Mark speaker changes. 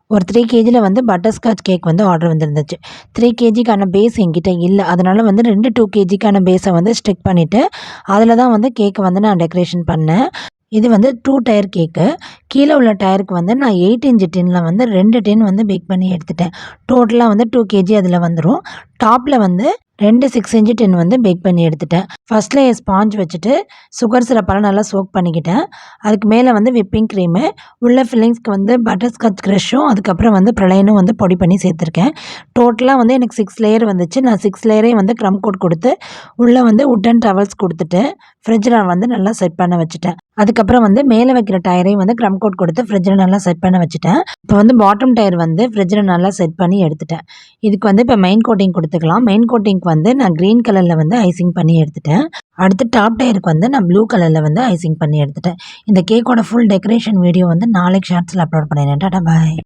Speaker 1: ஒரு 3 கேஜில வந்து butterscotch cake வந்து ஆர்டர் வந்திருந்துச்சு. 3 கேஜிக்கான பேஸ் என்கிட்ட இல்ல. அதனால வந்து 2 கேஜிக்கான பேஸ வந்து ஸ்டிக் பண்ணிட்டு, அதில தான் வந்து கேக்க வந்து நான் டெக்கரேஷன் பண்ணேன். இது வந்து 2 டயர் கேக்கு. கீழ உள்ள டயருக்கு வந்து நான் 8 இன்ச் டின்ல வந்து 2 டின் வந்து பேக் பண்ணி எடுத்துட்டேன். டோட்டலா வந்து 2 கேஜி அதில வந்துரும். டாப்ல வந்து 2 6 இன்ச் டின் வந்து பேக் பண்ணி எடுத்துட்டேன். ஃபர்ஸ்ட் லேயர் ஸ்பாஞ்ச் வச்சுட்டு, சுகர் சிரப்பால நல்லா சோக் பண்ணிக்கிட்டேன். அதுக்கு மேல வந்து விப்பிங் கிரீமு, உள்ள ஃபில்லிங்ஸ்க்கு வந்து பட்டர்ஸ்காட்ச் க்ரஷும், அதுக்கப்புறம் வந்து பிரலைனும் வந்து பொடி பண்ணி சேர்த்துருக்கேன். டோட்டலா வந்து எனக்கு 6 லேயர் வந்துச்சு. நான் 6 லேயரையும் வந்து க்ரம் கோட் குடுத்து, உள்ள வந்து வுட்டன் டவல்ஸ் குடுத்துட்டு, ஃப்ரிட்ஜ்ல வந்து நல்லா செட் பண்ண வச்சுட்டேன். அதுக்கப்புறம் வந்து மேல வைக்கிற டயரையும் வந்து க்ரம் கோட் குடுத்து ஃப்ரிட்ஜ்ல நல்லா செட் பண்ண வச்சுட்டேன். இப்போ வந்து பாட்டம் டயர் வந்து ஃப்ரிட்ஜ்ல நல்லா செட் பண்ணி எடுத்துட்டேன். இதுக்கு வந்து இப்போ மெயின் கோட்டிங் குடுத்துக்கலாம். மெயின் கோட்டிங்க்கு வந்து நான் கிரீன் கலர்ல வந்து ஐசிங் பண்ணி எடுத்துட்டேன். அடுத்து டாப் டயருக்கு வந்து நான் ப்ளூ கலர்ல வந்து ஐசிங் பண்ணி எடுத்துட்டேன். இந்த கேக்கோட ஃபுல் டெக்கரேஷன் வீடியோ வந்து நாளைக்கு ஷார்ட்ஸ்ல அப்லோட் பண்ணிடுறேன். டாடா பாய்.